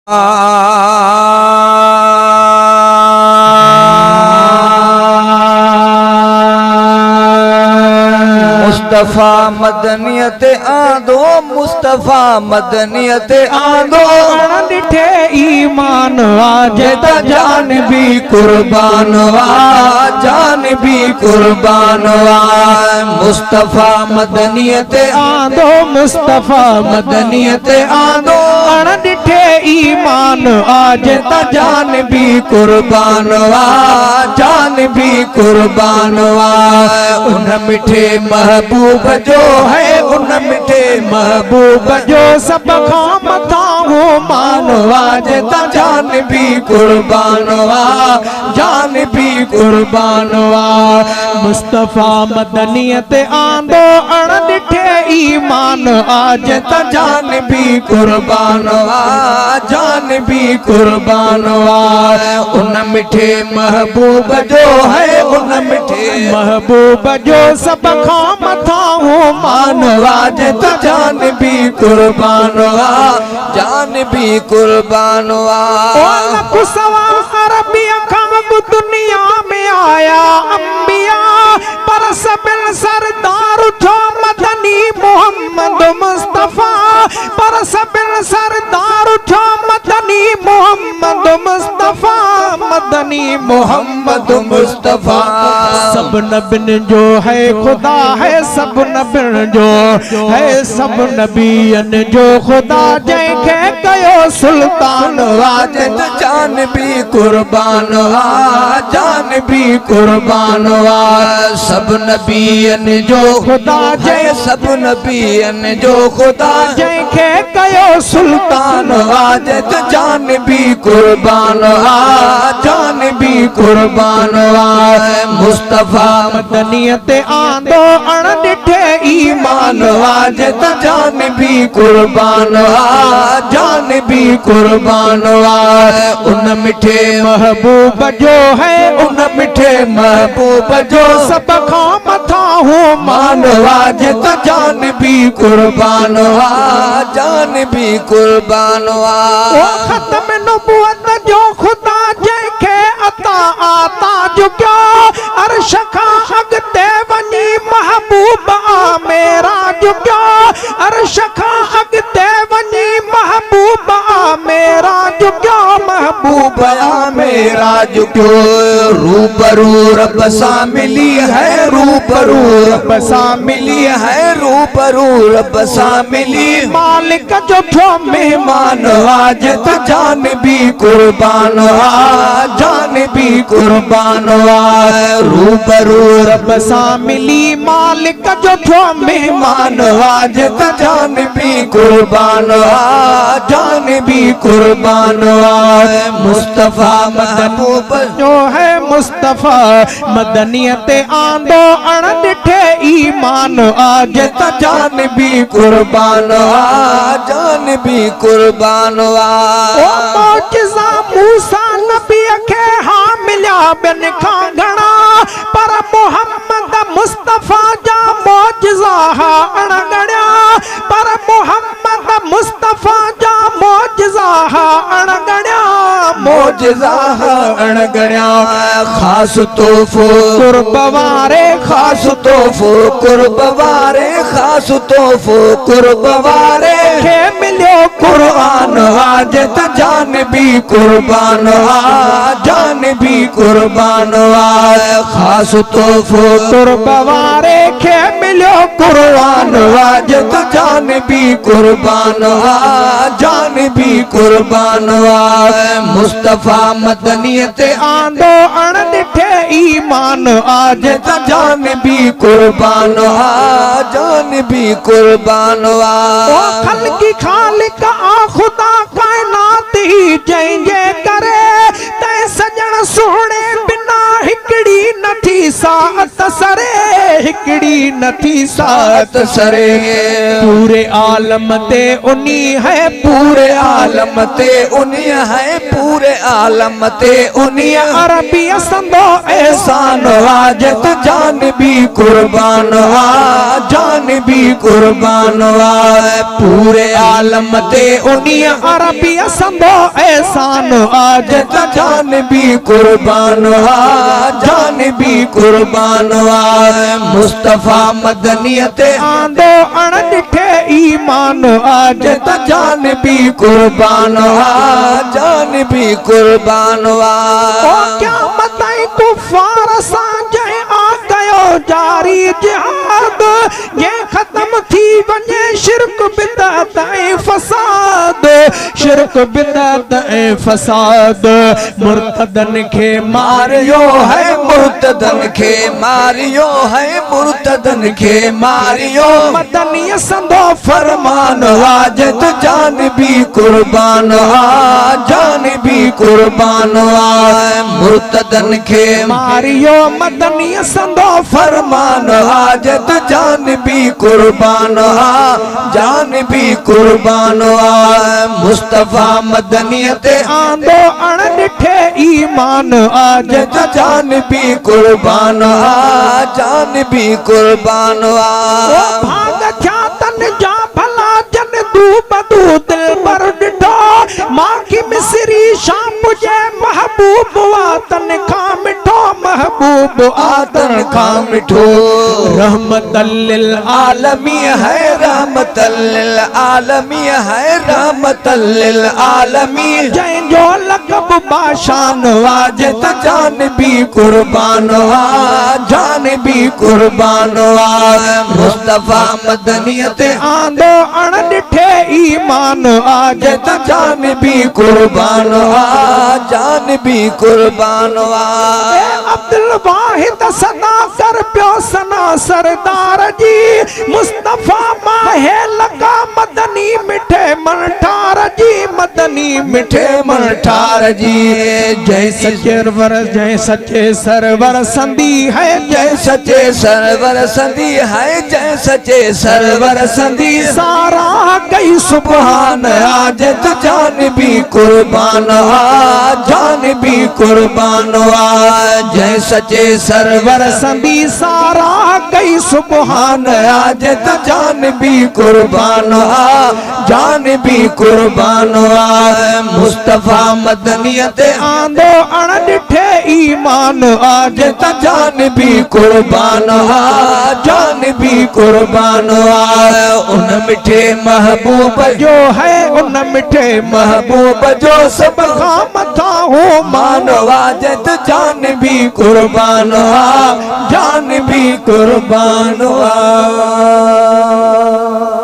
मुस्तफा मदनियत आंदो, मुस्तफा मदनियत आंदो। डिठे ईमान आज त जान भी कुर्बान वा, जान भी कुर्बान वा। मुस्तफा मदनियत आंदो, मुस्तफा मदनियत आंदो। डिठे ईमान आज त जान भी कुर्बान वा, जान भी कुर्बान वा। उन मिठे महबूब जो है, उन मिठे महबूब जो सब खां मथा हो मानवा जे त जान भी कुर्बान वा, जान भी कुर्बान वा। मुस्तफा मदनियत आंदो डिठे ईमान आज त जान भी कुर्बान वा, जान भी कुर्बान वा। उन मिठे महबूब जो है, उन मिठे महबूब जो सब खां मथा हो मानवा जे त जान भी कुर्बान वा, जान भी कुर्बान वा। अरबिया खाब दुनिया में आया अंबिया, पर सबिल सरदार उठो मदनी मोहम्मद मुस्तफा। पर सबिल सरदार उठो मदनी मोहम्मद मुस्तफा, मदनी मोहम्मद मुस्तफा। सब नबिन जो है खुदा है, सब नबिन जो है, सब नबियन जो खुदा जैखे कयो सुल्तान वाज त जान भी कुर्बान वा, जान भी कुर्बान वा। सब नबियन जो खुदा जय, सब नबियन जो खुदा जैखे कयो सुल्तान वाज त जान भी कुर्बान वा, जान भी कुर्बान वा। मुस्तफा मदनियत आंदो डिठे ईमान वाज त जान भी कुर्बान वा, जान भी कुर्बान वा। उन मिठे महबूब जो है, उन मिठे महबूब जो सब खां मथा हो मानवा जे त जान भी कुर्बान वा, जान भी कुर्बान वा। खत्म नबूवत जो खुदा जैखे अता आता झुकियो, अर्श खां अॻिते वञी महबूब आ मेरा झुकियो। अर्श खां अॻिते वञी महबूब आ मेरा झुकियो, महबूब आ मेरा झुकियो। रूबरू रब सां मिली है, रूबरू रब सां मिली है, रूबरू रब सां मिली। मालिक जो ठो मेहमान आज त जान भी कुर्बान वा, जान भी कुर्बान वा। रूबरू रब सां मिली, मालिक जो ठो मेहमान आज त जान भी कुर्बान वा, जान भी कुर्बान वा। मुस्तफा महबूब जो है, मुस्तफा मदनियत आंदो डिठे ईमान आज त जान भी कुर्बान वा, जान भी कुर्बान वा। ओ मौजिज़ा मूसा नबी खे हाँ मिलिया ॿियनि खां घणा, पर मोहम्मद मुस्तफा जा मौजिज़ा अणगणिया। पर मोहम्मद मुस्तफा जा मौजिज़ा अणगणिया, मौजिज़ा अणगणिया। ख़ास तोहफ़ो कुर्ब वारे, ख़ास तोहफ़ो कुर्ब वारे, ख़ास तोहफ़ो कुर्ब वारे खे मिलियो कुर्बान आज त जान भी कुर्बान वा, जान भी कुर्बान वा। ख़ास तोहफ़ो कुर्ब वारे खे मिलियो कुर्बान आज त जान भी कुर्बान वा, जान भी कुर्बान वा। मुस्तफा मदनियत आंदो डिठे ईमान आज त जान भी कुर्बान वा, जान भी कुर्बान वा। खल्क़ी खालिक आ खुदा कायनात ही जंहिंजे करे, तैं सजण सुहिणे बिना हिकड़ी नथी सात सरे, हिकड़ी नथी सात सरे। पूरे आलम ते उनी है, पूरे आलम ते उनी है, पूरे आलम ते उनी। अरबी संदो एहसान आज त जान भी कुर्बान वा, जान भी कुर्बान वा। पूरे आलम ते उनी अरबी संदो एहसान आज त जान भी कुर्बान आ जान भी कुर्बान आ मुस्तफा मदनियत आंदो अण ॾिठे ईमान आज त जान भी कुर्बान आ जान भी कुर्बान आ ओ क्या मताई कुफार सां जंहिं आ कयो जारी जिहाद ये खत्म थी वञे शिरक बिदअत ऐं फसाद शिरक बिदअत ऐं फसाद मुर्तदन खे मारियो है मुर्तदन खे मारियो है मुर्तदन खे मारियो मदनी संदो फरमान आज त जान भी कुर्बान आ जान भी कुर्बान आ मुर्तदन खे मारियो मदनी संदो फरमान आज त जान भी कुर्बान आ जान भी कुर्बान आ मुस्तफा मदनियत आंदो अण ॾिठे ईमान आज त जान भी कुर्बान आ जान भी कुर्बान आ भाग क्या तन जा भला जन दू बदू दिल पर ॾिठो मां की मिसरी शाम जे महबूब वातन खां मिठो महबूब आतन खां मिठो रहमतल लिल आलमी है रहमतल लिल आलमी है रहमतल लिल आलमी जंहिंजो लक़ब बाशान आज त जान भी कुर्बान आ जान भी कुर्बान आ मुस्तफा मदनियत आंदो अण ॾिठे ईमान आज त जान भी कुर्बान आ जान भी कुर्बान आ अब्दुल वाहिद सदा कर पियो सना सरदार जी मुस्तफा माहे लगा मदनी मिठे मन ठार जी मदनी मिठे मन ठार जी जय सरवर जय सच्चे सरवर संदी है जय सच्चे सरवर संदी है जय सच्चे सरवर संदी सारा गई सुभान आज त जान भी कुर्बान आ जान भी कुर्बान आ जय सच्चे सरवर संदी सारा गई सुभान आज त जान भी कुर्बान आ जान भी कुर्बान आ मुस्तफा मदनियत आंदो अण ॾिठे ईमान आज त जान भी कुर्बान आ जान भी कुर्बान आ उन मिठे महबूब जो है उन मिठे महबूब जो सब खां मथा हो मानवा जत जान भी कुर्बान आ जान भी कुर्बान आ